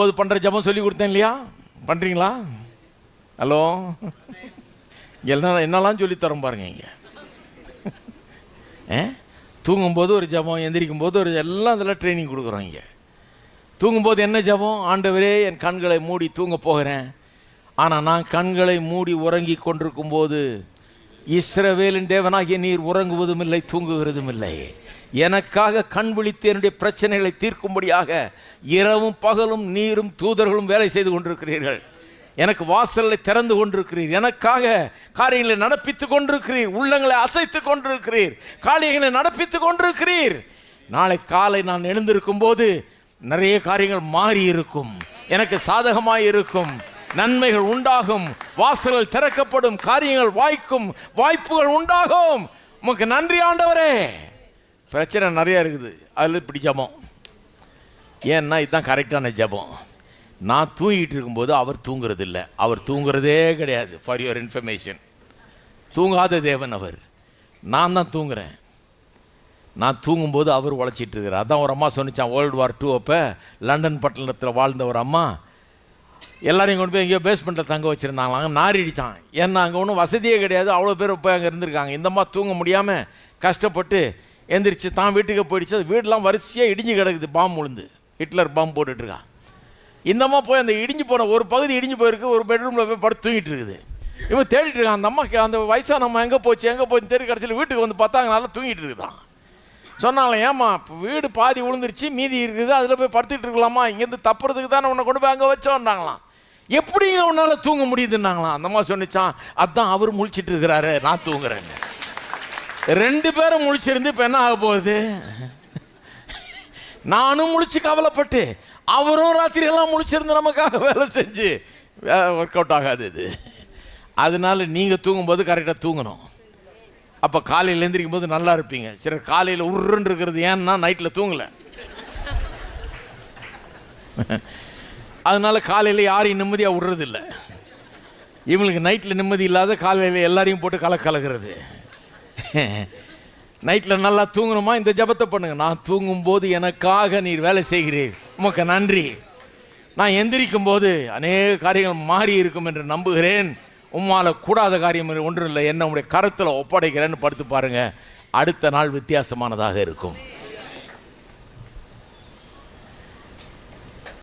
தூங்கும்போது பண்ணுற ஜபம் சொல்லி கொடுத்தேன் இல்லையா? பண்ணுறீங்களா? ஹலோ, என்னெல்லாம் சொல்லித்தரோம் பாருங்க. இங்கே தூங்கும்போது ஒரு ஜபம், எந்திரிக்கும் போது ஒரு எல்லாம் இதெல்லாம் ட்ரைனிங் கொடுக்குறோம். இங்கே தூங்கும்போது என்ன ஜபம்? ஆண்டவரே, என் கண்களை மூடி தூங்க போகிறேன். ஆனால் நான் கண்களை மூடி உறங்கி கொண்டிருக்கும் போது இஸ்ரவேலின் தேவனாகிய நீர் உறங்குவதும் இல்லை, தூங்குகிறதும் இல்லை. எனக்காக கண் விழித்து என்னுடைய பிரச்சனைகளை தீர்க்கும்படியாக இரவும் பகலும் நீரும் தூதர்களும் வேலை செய்து கொண்டிருக்கிறீர்கள். எனக்கு வாசலை திறந்து கொண்டிருக்கிறீர். எனக்காக காரியங்களை நடப்பித்து கொண்டிருக்கிறீர். உள்ளங்களை அசைத்து கொண்டிருக்கிறீர். காரியங்களை நடப்பித்து கொண்டிருக்கிறீர். நாளை காலை நான் எழுந்திருக்கும் போது நிறைய காரியங்கள் மாறி இருக்கும். எனக்கு சாதகமாய் இருக்கும். நன்மைகள் உண்டாகும். வாசல்கள் திறக்கப்படும். காரியங்கள் வாய்க்கும். வாய்ப்புகள் உண்டாகும். உமக்கு நன்றி ஆண்டவரே. பிரச்சனை நிறைய இருக்குது. அதில் இப்படி ஜபம். ஏன்னா இதுதான் கரெக்டான ஜபம். நான் தூங்கிட்டு இருக்கும்போது அவர் தூங்குறது இல்லை. அவர் தூங்குறதே கிடையாது. ஃபார் யுவர் இன்ஃபர்மேஷன், தூங்காத தேவன் அவர். நான் தான் தூங்குறேன். நான் தூங்கும்போது அவர் உழைச்சிட்டு இருக்கிறார். அதான் ஒரு அம்மா சொன்னிச்சான், World War II அப்போ லண்டன் பட்டணத்தில் வாழ்ந்த ஒரு அம்மா எல்லாரையும் கொண்டு போய் எங்கேயோ பேஸ்மெண்ட்டில் தங்க வச்சுருந்தாங்களாங்க. நாரிடிச்சான். ஏன்னா அங்கே ஒன்றும் வசதியே கிடையாது. அவ்வளோ பேர் போய் அங்கே இருந்திருக்காங்க. இந்த அம்மா தூங்க முடியாமல் கஷ்டப்பட்டு எந்திரிச்சு தான் வீட்டுக்கு போயிடுச்சு. அது வீடெலாம் வரிசையாக இடிஞ்சு கிடக்குது. பாம்பு விழுந்து ஹிட்லர் பாம்பு போட்டுட்ருக்கான். இந்த அம்மா போய் அந்த இடிஞ்சு போன ஒரு பகுதி இடிஞ்சு போயிருக்கு. ஒரு பெட்ரூமில் போய் படுத்து தூங்கிட்டு இருக்குது. இவன் தேடிட்டு இருக்கான். அந்த அம்மாக்கு அந்த வயசான அம்மா எங்கே போச்சு தேடி கடைசியில் வீட்டுக்கு வந்து பார்த்தா அங்கே நல்லா தூங்கிட்டு இருக்குதான். சொன்னாங்களே, ஏம்மா வீடு பாதி விழுந்துருச்சு, மீதி இருக்குது, அதில் போய் படுத்துட்டு இருக்கலாமா? இங்கேருந்து தப்புறதுக்கு தானே உன்னை கொண்டு போய் அங்கே வச்சோன்னாங்களாம். எப்படிங்க உன்னால் தூங்க முடியுதுன்னாங்களாம். அந்த அம்மா சொன்னிச்சான், அதான் அவர் முழிச்சிட்டு இருக்கிறாரு, நான் தூங்குறேன். 2 பேரும் முழிச்சிருந்து இப்போ என்ன ஆக போகுது? நானும் முழிச்சு கவலைப்பட்டு, அவரும் ராத்திரி எல்லாம் முழிச்சிருந்து நமக்காக வேலை செஞ்சு ஒர்க் அவுட் ஆகாது இது. அதனால நீங்கள் தூங்கும்போது கரெக்டாக தூங்கணும். அப்போ காலையில் எழுந்திரிக்கும் போது நல்லா இருப்பீங்க. சரி, காலையில் உருன்னு இருக்கிறது ஏன்னா நைட்டில் தூங்கலை. அதனால காலையில் யாரையும் நிம்மதியாக விடுறதில்லை. இவங்களுக்கு நைட்டில் நிம்மதி இல்லாத காலையில் எல்லாரையும் போட்டு கலக்கிறது. நைட்டில் நல்லா தூங்கணுமா? இந்த ஜபத்தை பண்ணுங்க. நான் தூங்கும்போது எனக்காக நீர் வேலை செய்கிறீர், உமக்கு நன்றி. நான் எந்திரிக்கும் போது அநேக காரியங்கள் மாறி இருக்கும் என்று நம்புகிறேன். உம்மால் கூடாத காரியம் ஒன்றும் இல்லை, என்ன உடைய கருத்தில் ஒப்படைக்கிறேன்னு படுத்து பாருங்கள். அடுத்த நாள் வித்தியாசமானதாக இருக்கும்.